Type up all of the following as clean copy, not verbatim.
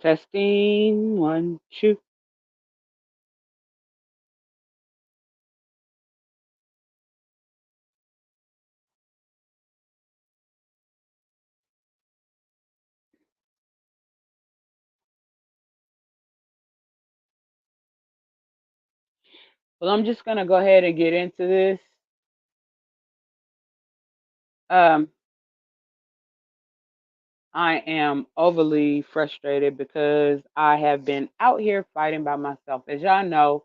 Testing, one, two. Well, I'm just gonna go ahead and get into this. Um, I am overly frustrated because I have been out here fighting by myself. As y'all know,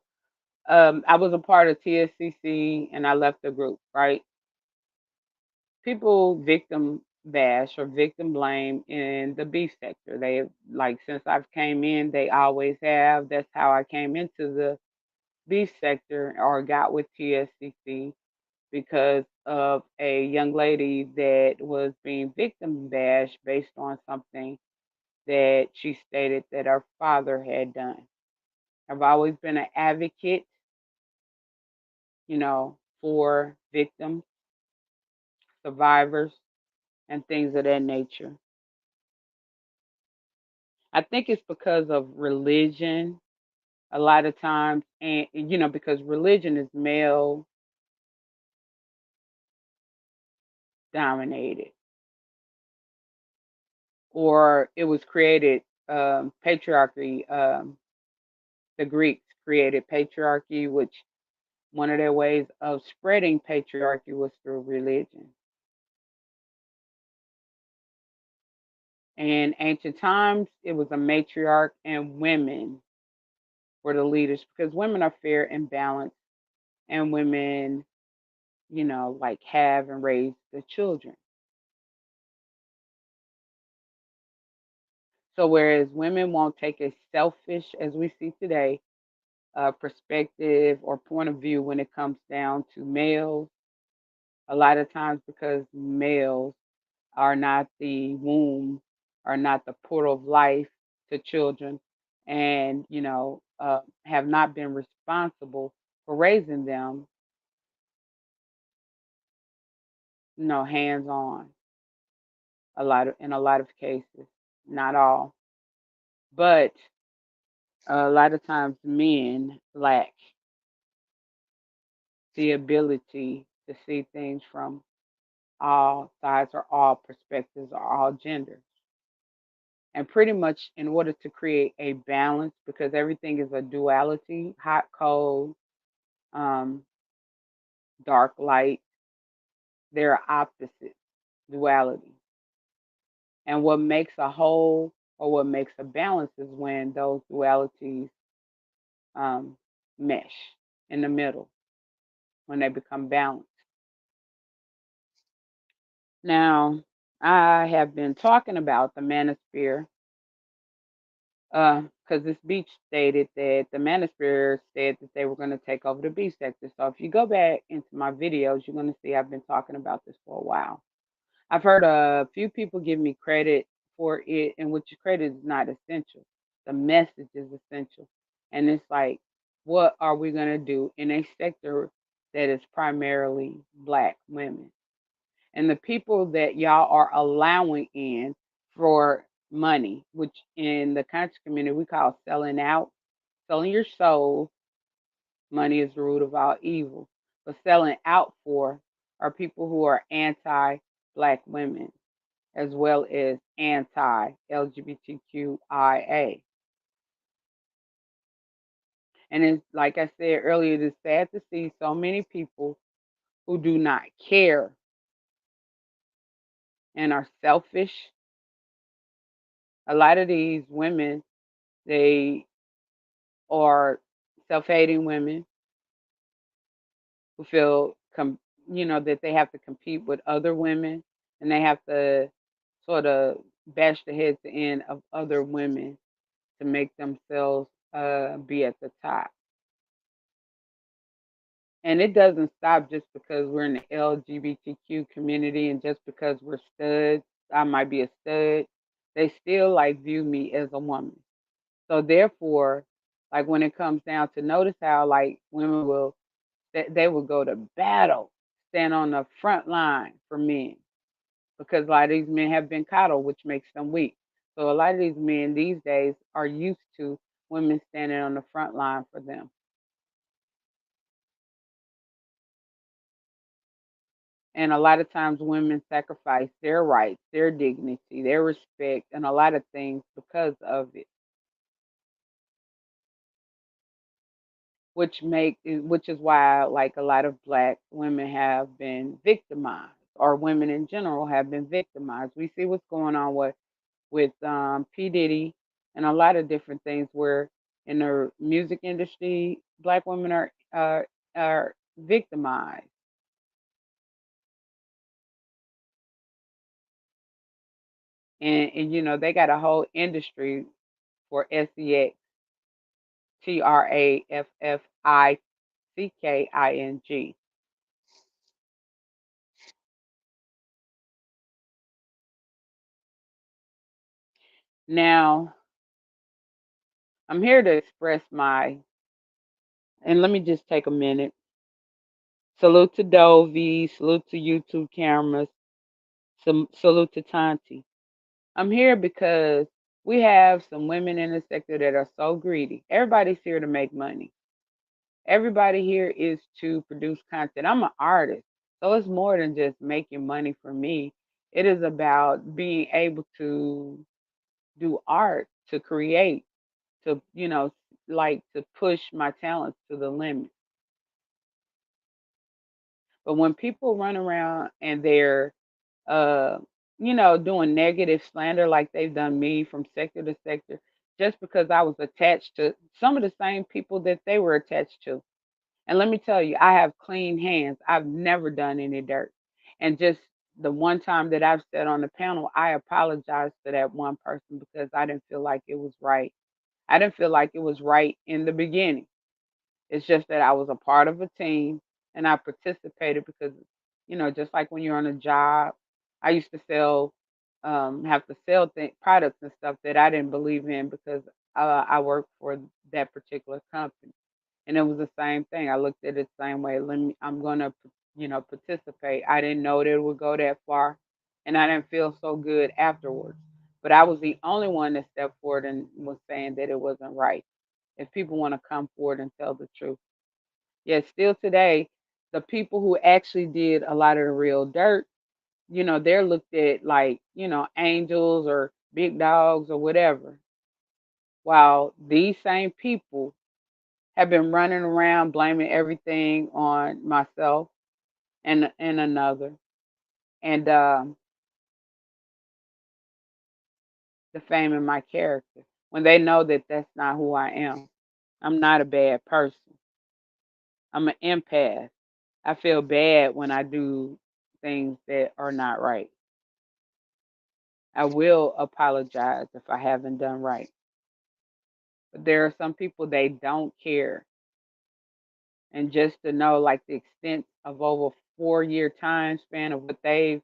I was a part of TSCC and I left the group, right? People victim bash or victim blame in the beef sector. They like since I've came in, they always have. That's how I came into the beef sector or got with TSCC because of a young lady that was being victim bashed based on something that she stated that her father had done. I've always been an advocate, for victims, survivors, and things of that nature. I think it's because of religion a lot of times, and because religion is male dominated, or it was created patriarchy. The Greeks created patriarchy, which one of their ways of spreading patriarchy was through religion. In ancient times, it was a matriarch, and women were the leaders because women are fair and balanced, and women, like have and raise the children. So, whereas women won't take a selfish, as we see today, perspective or point of view when it comes down to males, a lot of times because males are not the womb, are not the portal of life to children, and have not been responsible for raising them, hands on. In a lot of cases, not all, but a lot of times men lack the ability to see things from all sides or all perspectives or all genders. And pretty much in order to create a balance, because everything is a duality, hot, cold, um, dark, light, they're opposites, duality. And what makes a whole or what makes a balance is when those dualities um, mesh in the middle, when they become balanced. Now, I have been talking about the Manosphere because this beach stated that the Manosphere said that they were going to take over the beach sector. So if you go back into my videos, you're going to see I've been talking about this for a while. I've heard a few people give me credit for it, and which credit is not essential. The message is essential. And it's like, what are we going to do in a sector that is primarily Black women? And the people that y'all are allowing in for money, which in the conscious community we call selling out, selling your soul. Money is the root of all evil. But selling out for are people who are anti Black women as well as anti LGBTQIA. And it's like I said earlier, it's sad to see so many people who do not care and are selfish. A lot of these women, they are self-hating women who feel, that they have to compete with other women, and they have to sort of bash the heads in of other women to make themselves be at the top. And it doesn't stop just because we're in the LGBTQ community and just because we're studs. I might be a stud. They still like view me as a woman. So therefore, like when it comes down to notice how like women will they will go to battle, stand on the front line for men because a lot of these men have been coddled, which makes them weak. So a lot of these men these days are used to women standing on the front line for them. And a lot of times women sacrifice their rights, their dignity, their respect, and a lot of things because of it, which is why like a lot of black women have been victimized, or women in general have been victimized. We see what's going on with P Diddy and a lot of different things where in the music industry, black women are victimized, and they got a whole industry for SEXTRAFFICKING. Now, I'm here to express and let me just take a minute. Salute to Dovey, salute to YouTube cameras, salute to Tanti. I'm here because we have some women in the sector that are so greedy. Everybody's here to make money. Everybody here is to produce content. I'm an artist, so it's more than just making money for me. It is about being able to do art, to create, to, like to push my talents to the limit. But when people run around and they're, uh, doing negative slander like they've done me from sector to sector, just because I was attached to some of the same people that they were attached to. And let me tell you, I have clean hands. I've never done any dirt. And just the one time that I've sat on the panel, I apologized to that one person because I didn't feel like it was right. I didn't feel like it was right in the beginning. It's just that I was a part of a team and I participated because, just like when you're on a job, I used to have to sell products and stuff that I didn't believe in because I worked for that particular company. And it was the same thing. I looked at it the same way. I'm gonna, participate. I didn't know that it would go that far, and I didn't feel so good afterwards. But I was the only one that stepped forward and was saying that it wasn't right. If people want to come forward and tell the truth, yet still today, the people who actually did a lot of the real dirt, they're looked at like angels or big dogs or whatever. While these same people have been running around blaming everything on myself and another, and defaming my character when they know that that's not who I am. I'm not a bad person. I'm an empath. I feel bad when I do things that are not right. I will apologize if I haven't done right. But there are some people they don't care. And just to know like the extent of over 4 year time span of what they've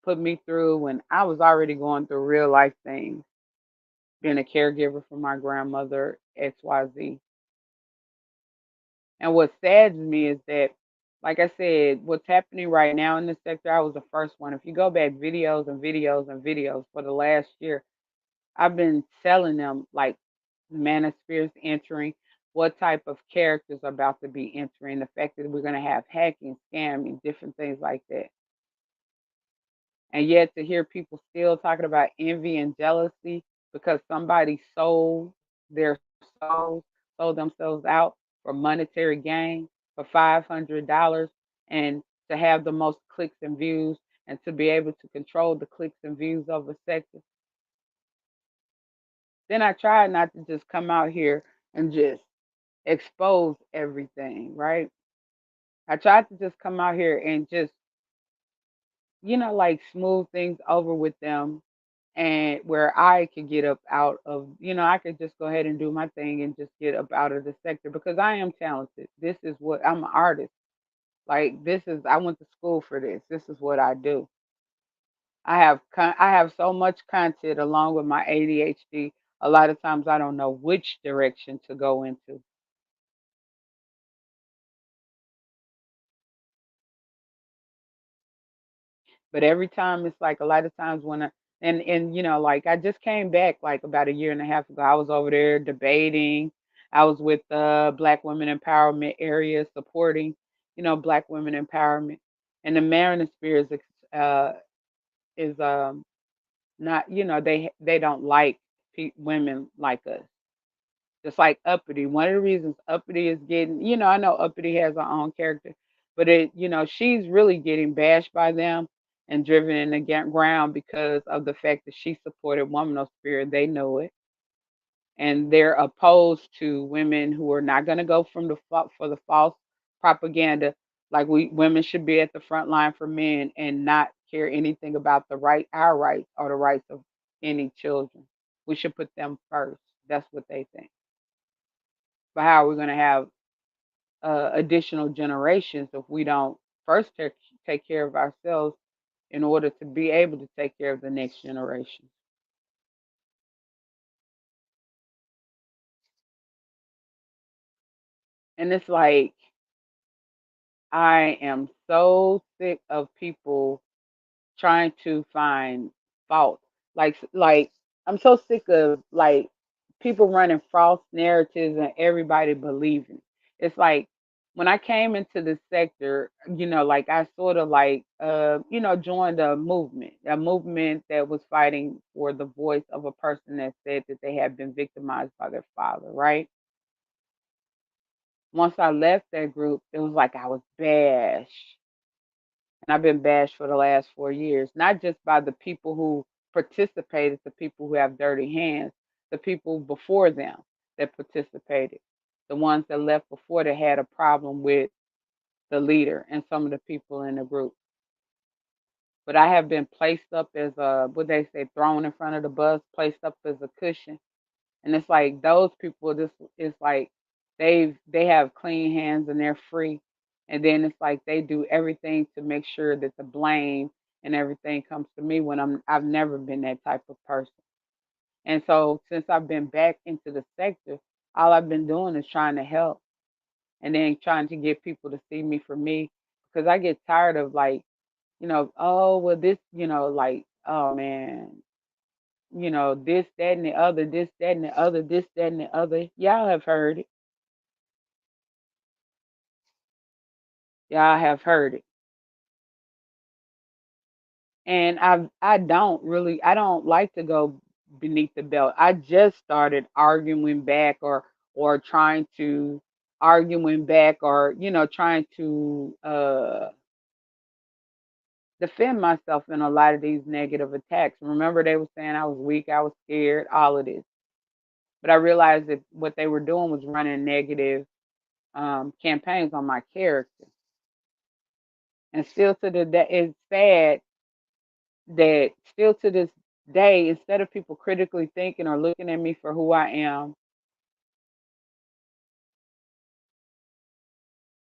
put me through when I was already going through real life things, being a caregiver for my grandmother, XYZ. And what saddens me is that, like I said, what's happening right now in the sector, I was the first one. If you go back videos and videos and videos for the last year, I've been telling them like Manosphere's entering, what type of characters are about to be entering, the fact that we're going to have hacking, scamming, different things like that. And yet to hear people still talking about envy and jealousy because somebody sold their souls, sold themselves out for monetary gain for $500 and to have the most clicks and views and to be able to control the clicks and views of a sector. Then I tried not to just come out here and just expose everything, right? I tried to just come out here and just, like smooth things over with them and where I could get up out of, I could just go ahead and do my thing and just get up out of the sector because I am talented. This is what I'm an artist. Like I went to school for this. This is what I do. I have so much content along with my ADHD. A lot of times I don't know which direction to go into. But every time it's like a lot of times when And like I just came back like about a year and a half ago. I was over there debating. I was with the Black Women Empowerment area supporting, Black women empowerment. And the Manosphere is not, they don't like women like us. Just like Uppity. One of the reasons Uppity is getting, I know Uppity has her own character, but she's really getting bashed by them and driven in the ground because of the fact that she supported Manosphere. They know it, and they're opposed to women who are not going to go from for the false propaganda. Like women should be at the front line for men and not care anything about our rights or the rights of any children. We should put them first. That's what they think. But how are we going to have additional generations if we don't first take care of ourselves in order to be able to take care of the next generation? And it's like, I am so sick of people trying to find fault. Like I'm so sick of like people running false narratives and everybody believing. It's like when I came into the sector, like I sort of like joined a movement that was fighting for the voice of a person that said that they had been victimized by their father, right? Once I left that group, it was like I was bashed. And I've been bashed for the last 4 years, not just by the people who participated, the people who have dirty hands, the people before them that participated, the ones that left before that had a problem with the leader and some of the people in the group. But I have been placed up as what they say, thrown in front of the bus, placed up as a cushion. And it's like those people, this is like they have clean hands and they're free. And then it's like they do everything to make sure that the blame and everything comes to me when I've never been that type of person. And so since I've been back into the sector, all I've been doing is trying to help and then trying to get people to see me for me because I get tired of like, oh well this, like, oh man, this, that, and the other, this, that, and the other, this, that, and the other. Y'all have heard it. Y'all have heard it. And I don't like to go beneath the belt. I just started arguing back or trying to arguing back or, trying to defend myself in a lot of these negative attacks. Remember they were saying I was weak, I was scared, all of this. But I realized that what they were doing was running negative campaigns on my character. And still to the day, it's sad that still to this day, instead of people critically thinking or looking at me for who I am,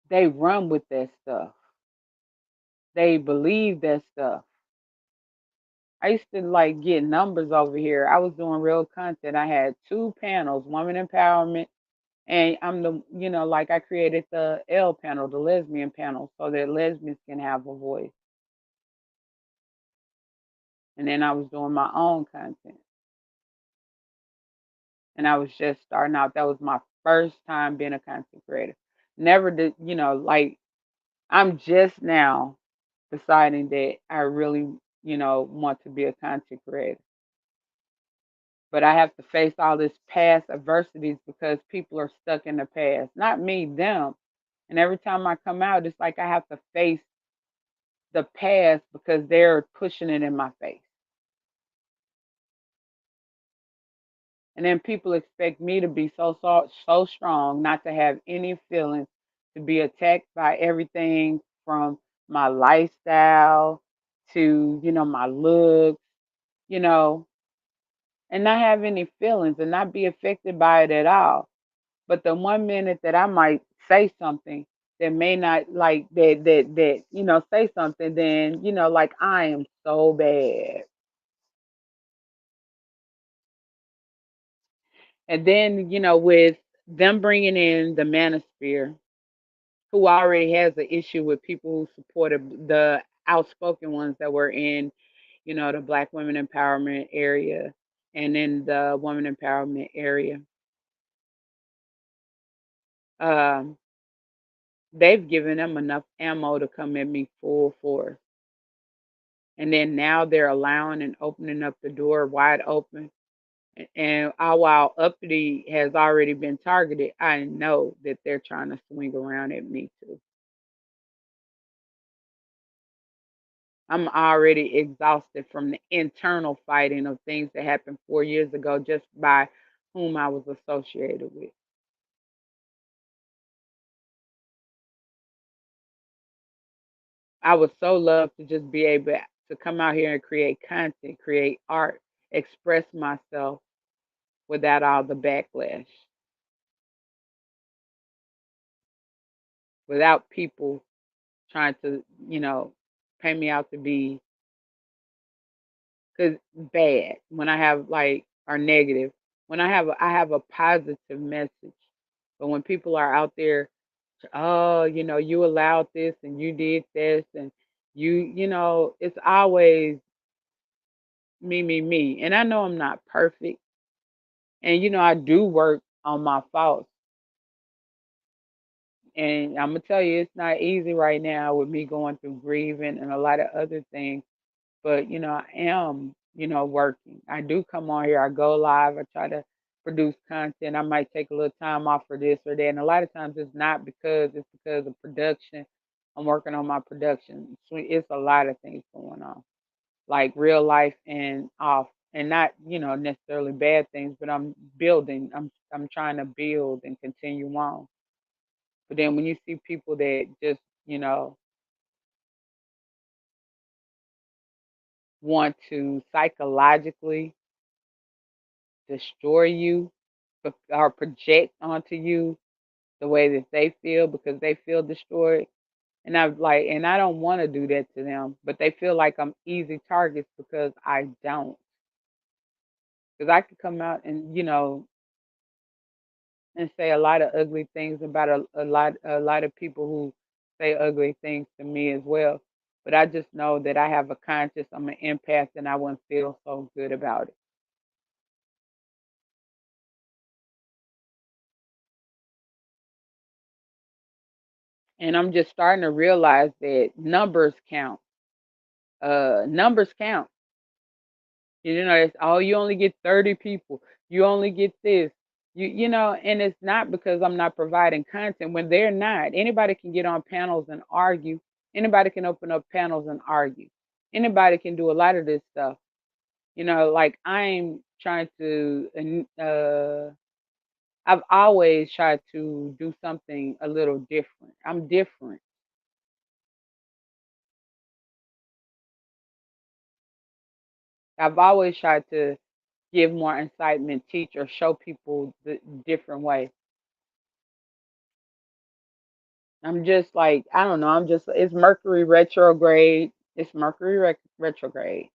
they run with that stuff. They believe that stuff. I used to like get numbers over here. I was doing real content. I had two panels, women empowerment, and I'm like I created the L panel, the lesbian panel, so that lesbians can have a voice. And then I was doing my own content. And I was just starting out. That was my first time being a content creator. Never did, like I'm just now deciding that I really, want to be a content creator. But I have to face all this past adversities because people are stuck in the past. Not me, them. And every time I come out, it's like I have to face the past because they're pushing it in my face. And then people expect me to be so strong, not to have any feelings, to be attacked by everything from my lifestyle to, my looks, you know, and not have any feelings and not be affected by it at all. But the 1 minute that I might say something that may not like that, say something, then, like I am so bad. And then, with them bringing in the Manosphere, who already has an issue with people who supported the outspoken ones that were in the Black women empowerment area, and in the women empowerment area, um, they've given them enough ammo to come at me full force. And then now they're allowing and opening up the door wide open. And while Uppity has already been targeted, I know that they're trying to swing around at me too. I'm already exhausted from the internal fighting of things that happened 4 years ago just by whom I was associated with. I would so love to just be able to come out here and create content, create art, express myself without all the backlash, without people trying to, pay me out to be cause bad when I have like or negative. When I have a positive message. But when people are out there, oh, you allowed this and you did this and it's always me, me, me. And I know I'm not perfect. And I do work on my faults. And I'm gonna tell you, it's not easy right now with me going through grieving and a lot of other things. But I am, working. I do come on here. I go live. I try to produce content. I might take a little time off for this or that. And a lot of times it's because of production. I'm working on my production. It's a lot of things going on, like real life and off, and not necessarily bad things. But I'm building. I'm trying to build and continue on. But then when you see people that just want to psychologically destroy you or project onto you the way that they feel because they feel destroyed. And I don't want to do that to them, but they feel like I'm easy targets because I don't. Because I could come out and and say a lot of ugly things about a lot of people who say ugly things to me as well. But I just know that I have a conscience. I'm an empath, and I wouldn't feel so good about it. And I'm just starting to realize that numbers count. Numbers count. It's, oh, you only get 30 people. You only get this. And it's not because I'm not providing content when they're not. Anybody can get on panels and argue. Anybody can open up panels and argue. Anybody can do a lot of this stuff. Like I'm trying to I've always tried to do something a little different. I'm different. I've always tried to give more incitement, teach, or show people the different way. I'm just like, I don't know. It's Mercury retrograde. It's Mercury retrograde.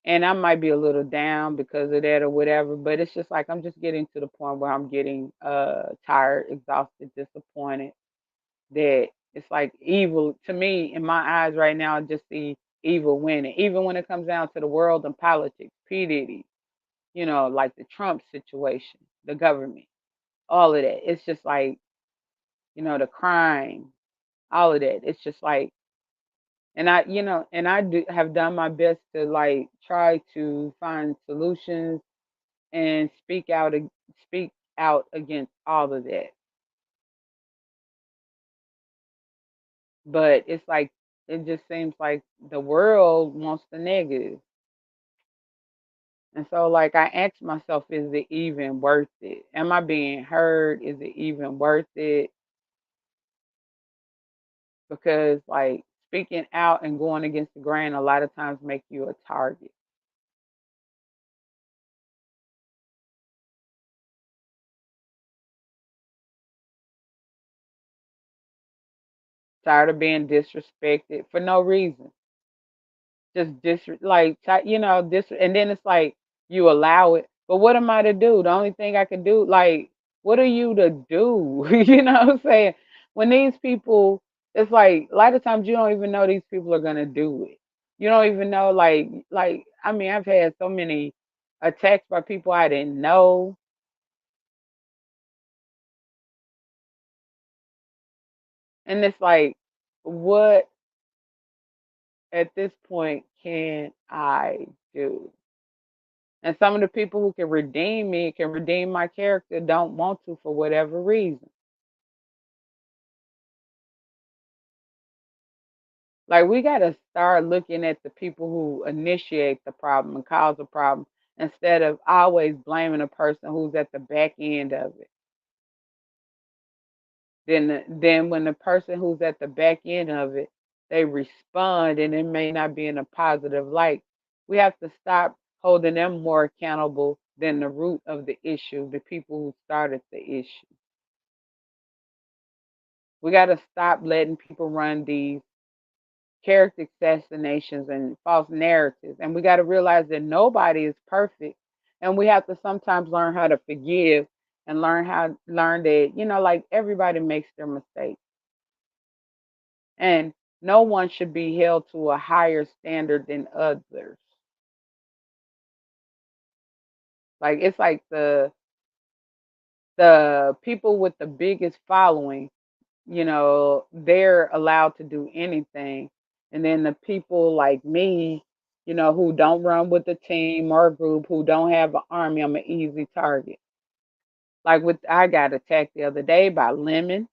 And I might be a little down because of that or whatever, but it's just like I'm just getting to the point where I'm getting tired, exhausted, disappointed that it's like evil to me in my eyes right now. I just see evil winning, even when it comes down to the world and politics. P Diddy, like the Trump situation, the government, all of that. It's just like the crime, all of that. It's just like, and I do have done my best to like try to find solutions and speak out against all of that. But it's like it just seems like the world wants the negative. And so like I ask myself, is it even worth it? Am I being heard? Is it even worth it? Because like speaking out and going against the grain a lot of times make you a target. Tired of being disrespected for no reason. Just this, and then it's like you allow it. But what am I to do? The only thing I can do, like, what are you to do? You know what I'm saying? When these people, it's like a lot of times you don't even know these people are gonna do it. You don't even know, like I mean, I've had so many attacks by people I didn't know, and it's like, what at this point can I do? And some of the people who can redeem me, can redeem my character, don't want to for whatever reason. Like, we got to start looking at the people who initiate the problem and cause the problem, instead of always blaming the person who's at the back end of it. Then when the person who's at the back end of it, they respond and it may not be in a positive light, we have to stop holding them more accountable than the root of the issue, the people who started the issue. We got to stop letting people run these character assassinations and false narratives. And we got to realize that nobody is perfect. And we have to sometimes learn how to forgive and learn that, like, everybody makes their mistakes. And no one should be held to a higher standard than others. Like, it's like the people with the biggest following, they're allowed to do anything. And then the people like me, who don't run with a team or a group, who don't have an army, I'm an easy target. Like, I got attacked the other day by Lemon.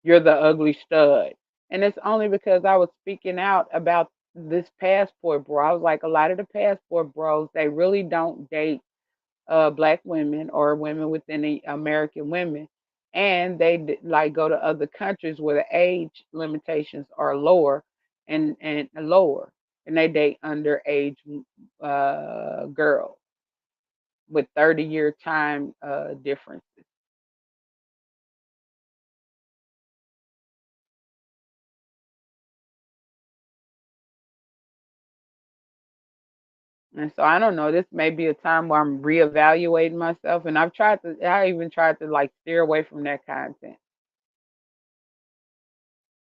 You're the ugly stud. And it's only because I was speaking out about this passport bro. I was like, a lot of the passport bros, they really don't date black women or women within the American women, and they like go to other countries where the age limitations are lower and lower, and they date underage girls with 30-year time differences. And so I don't know. This may be a time where I'm reevaluating myself, and I even tried to like steer away from that content,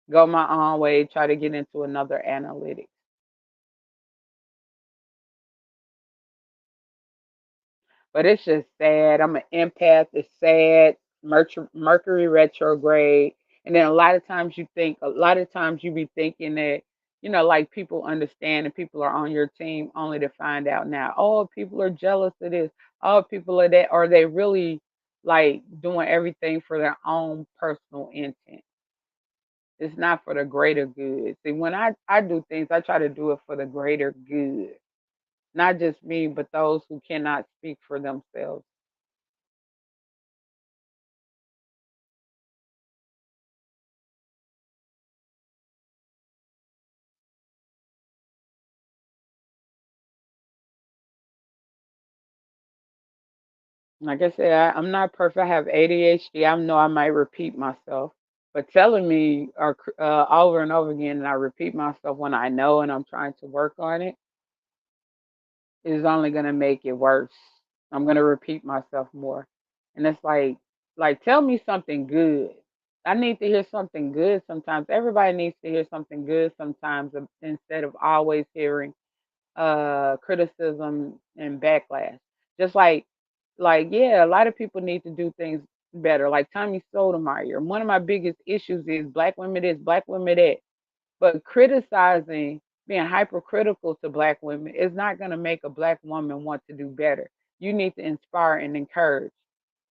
go my own way, try to get into another analytics. But it's just sad. I'm an empath. It's sad. Mercury retrograde. And then a lot of times you be thinking that, like, people understand and people are on your team, only to find out now, oh, people are jealous of this. Oh, people are that. Are they really like doing everything for their own personal intent? It's not for the greater good. See, when I do things, I try to do it for the greater good. Not just me, but those who cannot speak for themselves. Like I said, I'm not perfect. I have ADHD. I know I might repeat myself, but telling me over and over again, and I repeat myself when I know and I'm trying to work on it, is only going to make it worse. I'm going to repeat myself more. And it's like, tell me something good. I need to hear something good sometimes. Everybody needs to hear something good sometimes, instead of always hearing criticism and backlash. Just like, yeah, a lot of people need to do things better. Like Tommy Sotomayor. One of my biggest issues is black women this, black women that. But criticizing, being hypercritical to black women is not going to make a black woman want to do better. You need to inspire and encourage.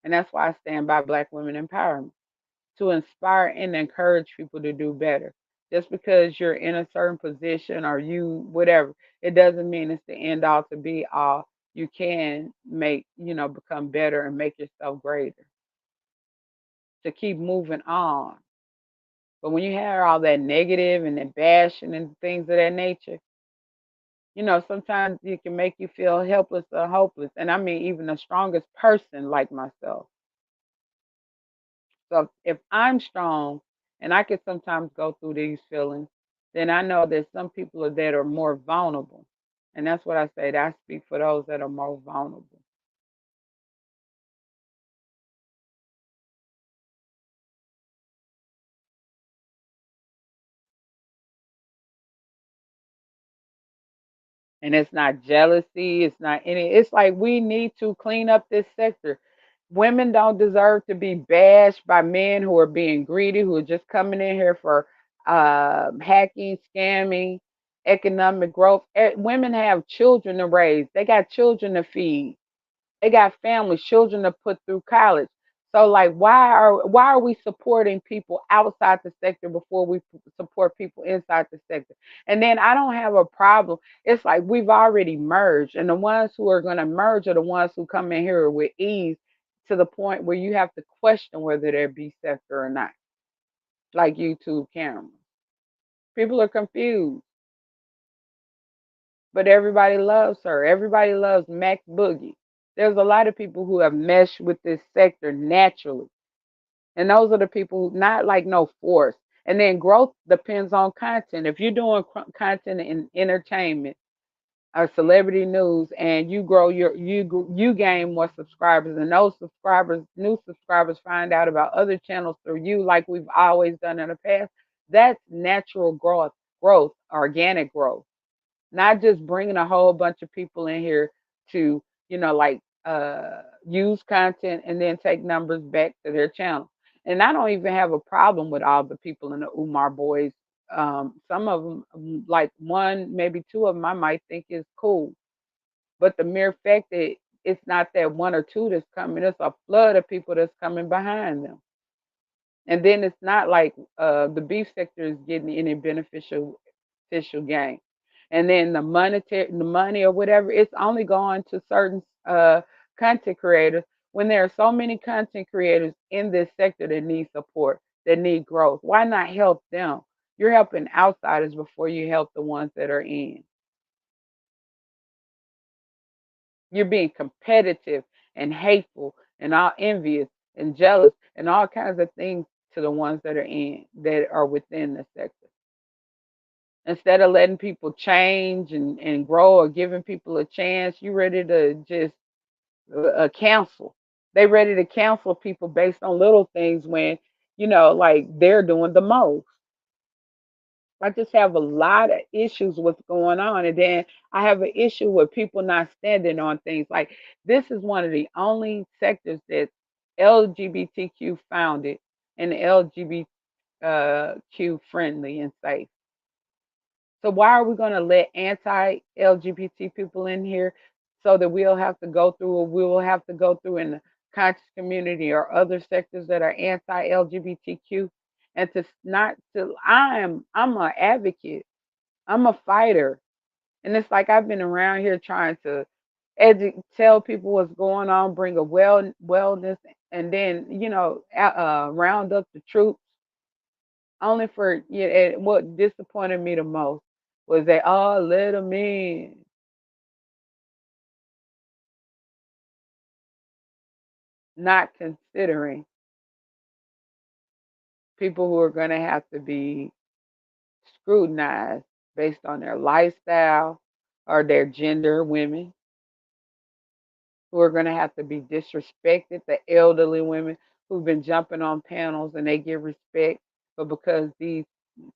And that's why I stand by black women empowerment, to inspire and encourage people to do better. Just because you're in a certain position or you whatever, it doesn't mean it's the end all to be all. You can become better and make yourself greater to keep moving on. But when you have all that negative and that bashing and things of that nature, sometimes it can make you feel helpless or hopeless. And I mean, even the strongest person like myself. So if I'm strong and I can sometimes go through these feelings, then I know that some people are that are more vulnerable. And that's what I say. That I speak for those that are more vulnerable. And it's not jealousy, it's not any, it's like we need to clean up this sector. Women don't deserve to be bashed by men who are being greedy, who are just coming in here for hacking, scamming, economic growth. Women have children to raise, they got children to feed, they got families, children to put through college. So like why are we supporting people outside the sector before we support people inside the sector? And then I don't have a problem. It's like we've already merged, and the ones who are going to merge are the ones who come in here with ease, to the point where you have to question whether they're B sector or not, like YouTube cameras. People are confused, but everybody loves her. Everybody loves Mac Boogie. There's a lot of people who have meshed with this sector naturally. And those are the people who not like no force. And then growth depends on content. If you're doing content in entertainment or celebrity news, and you grow you gain more subscribers, and those subscribers, new subscribers, find out about other channels through you, like we've always done in the past. That's natural growth, organic growth, not just bringing a whole bunch of people in here to, like use content and then take numbers back to their channel. And I don't even have a problem with all the people in the Umar boys. Some of them, like one, maybe two of them, I might think is cool. But the mere fact that it's not that one or two that's coming, it's a flood of people that's coming behind them. And then it's not like the beef sector is getting any beneficial gain. And then the money or whatever, it's only going to certain content creators, when there are so many content creators in this sector that need support, that need growth. Why not help them? You're helping outsiders before you help the ones that are in. You're being competitive and hateful and all envious and jealous and all kinds of things to the ones that are within the sector. Instead of letting people change and grow, or giving people a chance, you ready to just cancel. They ready to cancel people based on little things when, like they're doing the most. I just have a lot of issues with what's going on. And then I have an issue with people not standing on things. Like, this is one of the only sectors that's LGBTQ founded and LGBTQ friendly and safe. So why are we going to let anti-LGBT people in here, so that we will have to go through in the conscious community or other sectors that are anti-LGBTQ, and to not to I'm an advocate. I'm a fighter. And it's like I've been around here trying to tell people what's going on, bring a wellness, and then, round up the troops, only for, and what disappointed me the most was they all let them in, not considering people who are going to have to be scrutinized based on their lifestyle or their gender, women who are going to have to be disrespected, the elderly women who've been jumping on panels and they get respect, but because these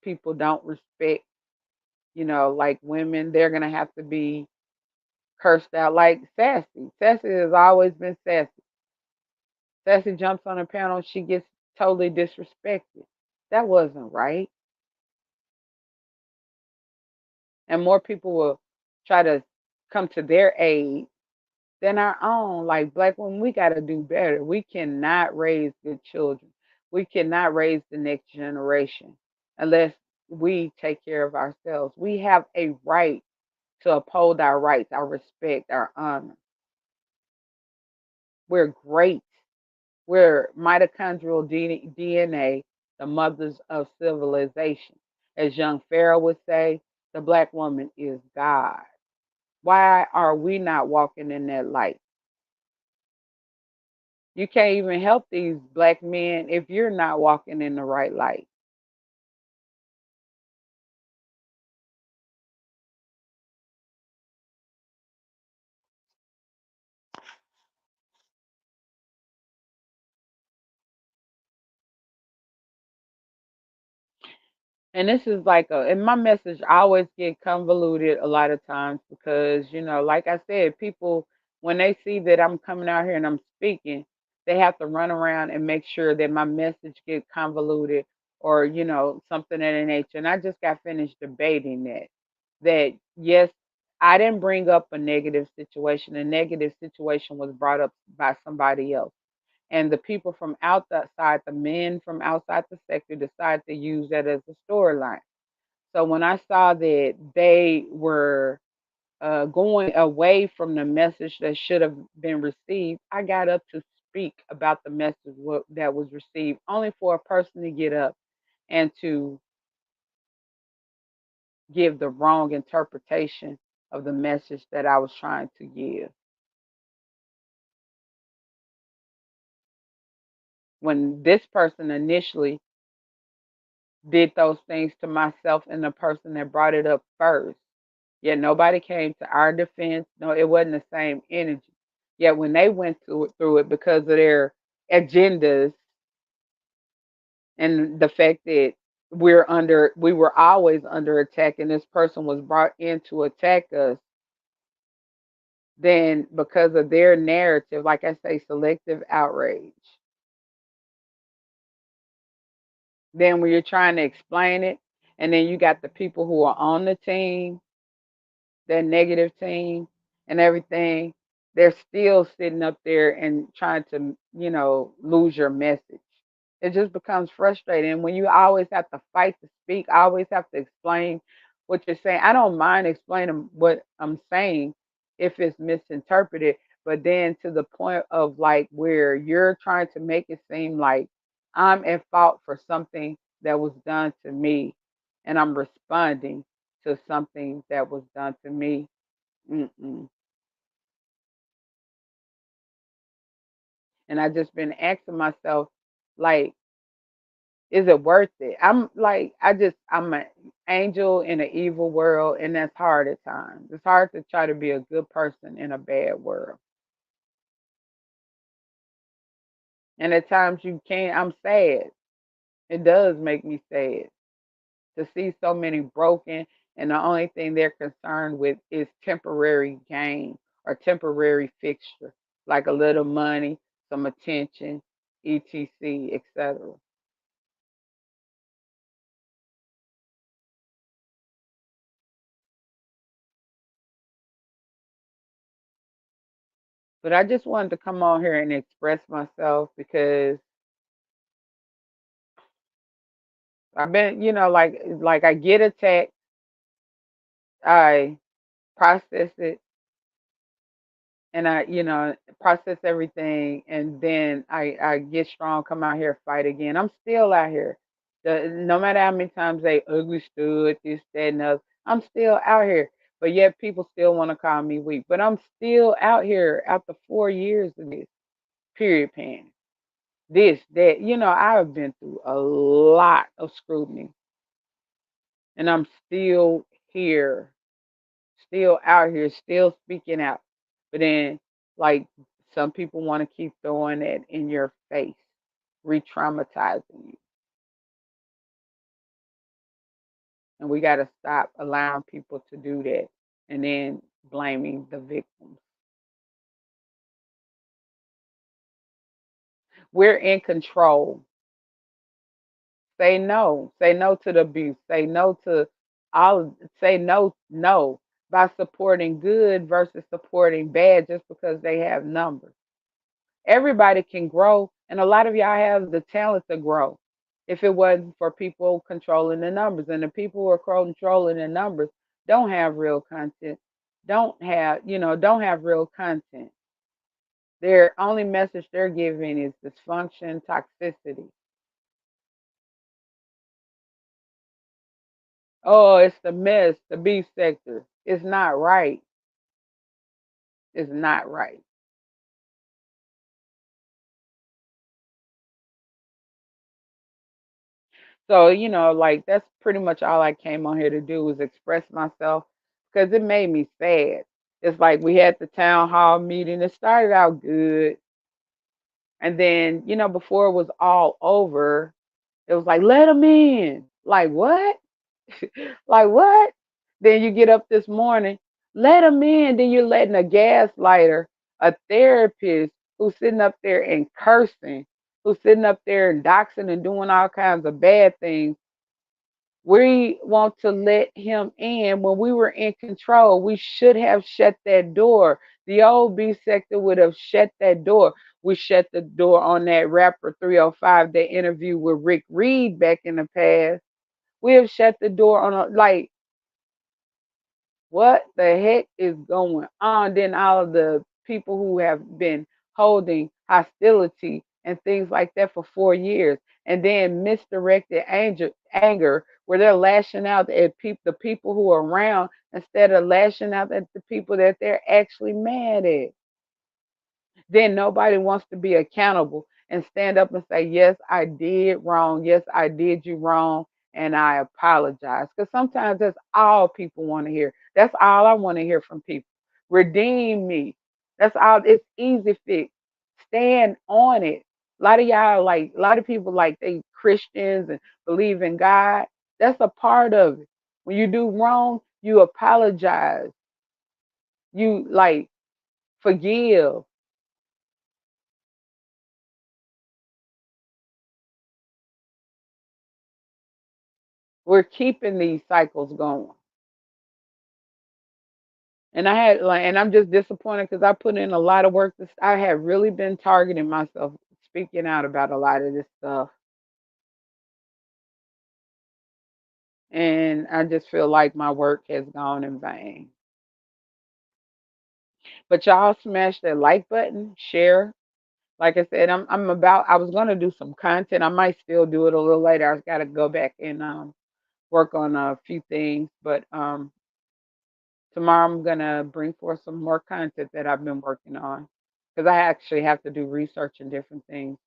people don't respect, like women, they're going to have to be cursed out, like Sassy. Sassy has always been sassy. Sassy jumps on a panel, she gets totally disrespected. That wasn't right. And more people will try to come to their aid than our own. Like black women, we got to do better. We cannot raise good children. We cannot raise the next generation unless we take care of ourselves. We have a right to uphold our rights, our respect, our honor. We're great. We're mitochondrial DNA, the mothers of civilization. As young Pharaoh would say, the black woman is God. Why are we not walking in that light? You can't even help these black men if you're not walking in the right light. And this is like and my message I always get convoluted a lot of times because, like I said, people, when they see that I'm coming out here and I'm speaking, they have to run around and make sure that my message get convoluted or, something of that nature. And I just got finished debating that yes, I didn't bring up a negative situation. A negative situation was brought up by somebody else. And the people from outside, the men from outside the sector, decided to use that as a storyline. So when I saw that they were going away from the message that should have been received, I got up to speak about the message that was received, only for a person to get up and to give the wrong interpretation of the message that I was trying to give. When this person initially did those things to myself and the person that brought it up first. Yet nobody came to our defense. No, it wasn't the same energy. Yet when they went through it because of their agendas and the fact that we were always under attack and this person was brought in to attack us, then because of their narrative, like I say, selective outrage. Then when you're trying to explain it, and then you got the people who are on the team, that negative team and everything, they're still sitting up there and trying to, lose your message. It just becomes frustrating. And when you always have to fight to speak, I always have to explain what you're saying. I don't mind explaining what I'm saying if it's misinterpreted, but then to the point of like where you're trying to make it seem like I'm at fault for something that was done to me and I'm responding to something that was done to me. Mm-mm. And I just been asking myself, like, is it worth it? I'm like, I'm an angel in an evil world, and that's hard at times. It's hard to try to be a good person in a bad world. And at times you can't, I'm sad. It does make me sad to see so many broken, and the only thing they're concerned with is temporary gain or temporary fixture, like a little money, some attention, etc., etc. But I just wanted to come on here and express myself because I've been, like I get attacked, I process it, and I, process everything, and then I get strong, come out here, fight again. I'm still out here. No matter how many times they ugly stood this, that, and other, I'm still out here. But yet people still want to call me weak. But I'm still out here after 4 years of this period pain. This, that, I've been through a lot of scrutiny, and I'm still here, still out here, still speaking out. But then, like, some people want to keep throwing that in your face, re traumatizing you. And we got to stop allowing people to do that and then blaming the victims. We're in control. Say no. Say no to the abuse. Say no to all. Say no, no by supporting good versus supporting bad just because they have numbers. Everybody can grow, and a lot of y'all have the talent to grow. If it wasn't for people controlling the numbers, and the people who are controlling the numbers don't have real content, don't have real content. Their only message they're giving is dysfunction, toxicity. Oh, it's the mess, the beef sector. It's not right. It's not right. So, like that's pretty much all I came on here to do was express myself because it made me sad. It's like we had the town hall meeting. It started out good. And then, before it was all over, it was like, let them in. Like, what? Like what? Then you get up this morning, let them in. Then you're letting a gaslighter, a therapist who's sitting up there and cursing, who's sitting up there and doxing and doing all kinds of bad things. We want to let him in when we were in control. We should have shut that door. The old B sector would have shut that door. We shut the door on that rapper 305 that interview with Rick Reed back in the past. We have shut the door on like what the heck is going on? Then all of the people who have been holding hostility and things like that for 4 years, and then misdirected anger where they're lashing out at the people who are around instead of lashing out at the people that they're actually mad at. Then nobody wants to be accountable and stand up and say, yes, I did wrong. Yes, I did you wrong. And I apologize. Because sometimes that's all people want to hear. That's all I want to hear from people. Redeem me. That's all. It's easy fix. Stand on it. A lot of y'all, like, a lot of people, like, they Christians and believe in God. That's a part of it. When you do wrong, you apologize. You, like, forgive. We're keeping these cycles going. And I had like, and I'm just disappointed because I put in a lot of work. I had really been targeting myself, speaking out about a lot of this stuff, and I just feel like my work has gone in vain. But y'all smash that like button, share. Like I said, I'm about. I was gonna do some content. I might still do it a little later. I got to go back and work on a few things, but tomorrow I'm gonna bring forth some more content that I've been working on because I actually have to do research and different things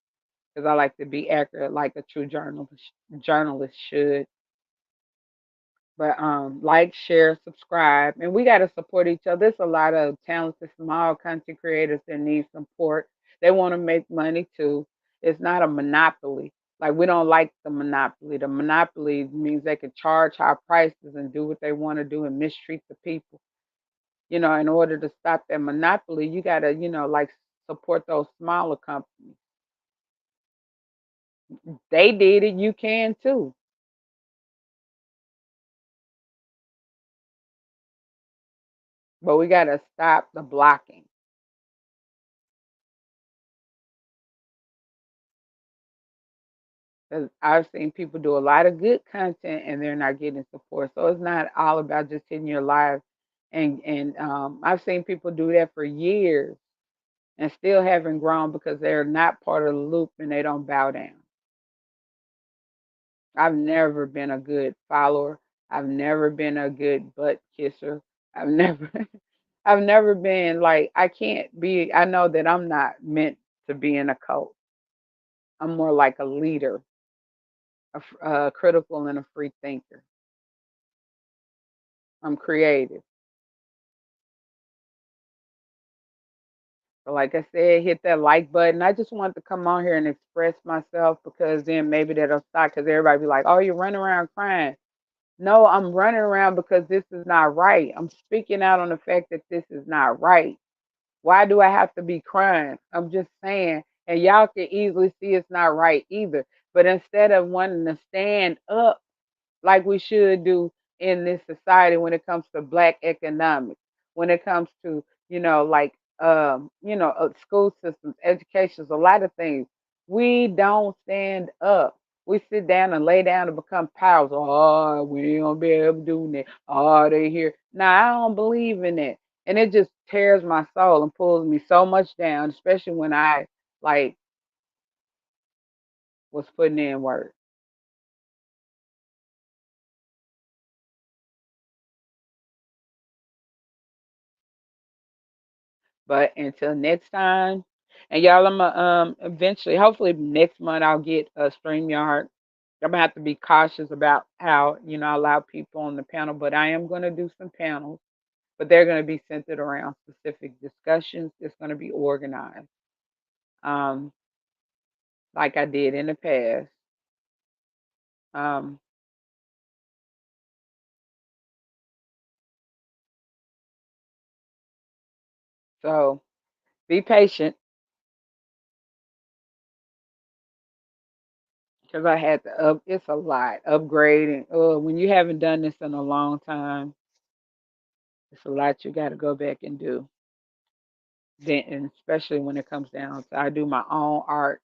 because I like to be accurate like a true journalist should. But like, share, subscribe, and we gotta support each other. There's a lot of talented small content creators that need support. They want to make money too. It's not a monopoly. Like we don't like the monopoly. The monopoly means they can charge high prices and do what they want to do and mistreat the people. In order to stop that monopoly, you gotta, like support those smaller companies. They did it, you can too. But we gotta stop the blocking. 'Cause I've seen people do a lot of good content and they're not getting support. So it's not all about just hitting your live. And I've seen people do that for years and still haven't grown because they're not part of the loop and they don't bow down. I've never been a good follower. I've never been a good butt kisser. I've never I've never been like I can't be I know that I'm not meant to be in a cult. I'm more like a leader, a critical and a free thinker. I'm creative. So like I said, hit that like button. I just wanted to come on here and express myself because then maybe that'll stop because everybody be like, oh, you're running around crying. No, I'm running around because this is not right. I'm speaking out on the fact that this is not right. Why do I have to be crying? I'm just saying, and y'all can easily see it's not right either. But instead of wanting to stand up like we should do in this society when it comes to black economics, when it comes to, like school systems, educations, a lot of things. We don't stand up. We sit down and lay down to become powers. Oh, we ain't gonna be able to do that. Oh, they here. Nah, I don't believe in that. And it just tears my soul and pulls me so much down, especially when I like was putting in work. But until next time, and y'all, I'm gonna eventually, hopefully next month, I'll get a StreamYard. I'm gonna have to be cautious about how I allow people on the panel, but I am gonna do some panels, but they're gonna be centered around specific discussions. It's gonna be organized, um, like I did in the past. Um, So be patient because I had to it's a lot upgrading. When you haven't done this in a long time, it's a lot you got to go back and do. Then, and especially when it comes down to, I do my own art,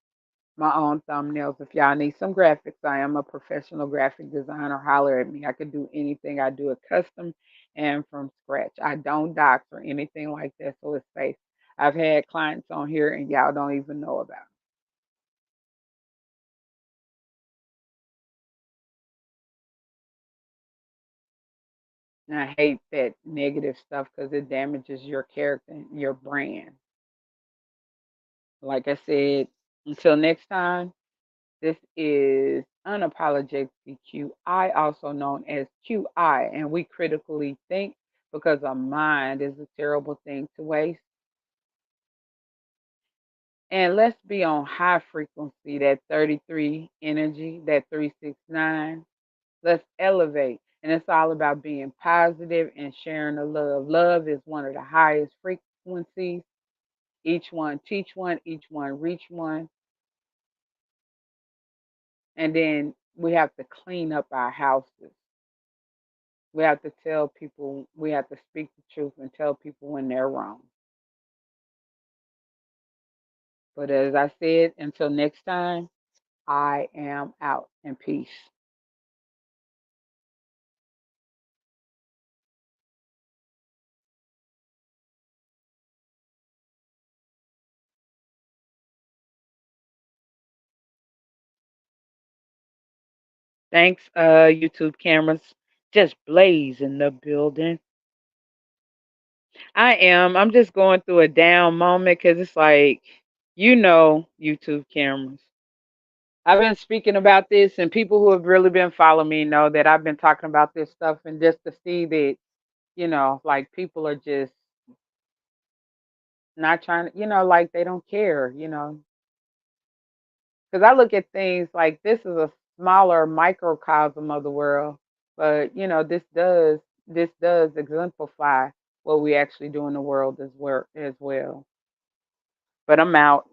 my own thumbnails. If y'all need some graphics, I am a professional graphic designer. Holler at me. I could do anything. I do it custom and from scratch. I don't dox or anything like that, so it's safe. I've had clients on here and y'all don't even know about it. And I hate that negative stuff because it damages your character and your brand. Like I said, until next time, this is Unapologetically QI, also known as QI, and we critically think because a mind is a terrible thing to waste. And let's be on high frequency, that 33 energy, that 369. Let's elevate. And it's all about being positive and sharing the love. Love is one of the highest frequencies. Each one teach one, each one reach one. And then we have to clean up our houses. We have to tell people, we have to speak the truth and tell people when they're wrong. But as I said, until next time, I am out and peace. Thanks, YouTube cameras. Just blaze in the building. I am. I'm just going through a down moment because it's like, YouTube cameras. I've been speaking about this, and people who have really been following me know that I've been talking about this stuff, and just to see that, like people are just not trying to, like they don't care, because I look at things like this is a smaller microcosm of the world, but this does exemplify what we actually do in the world as well. But I'm out.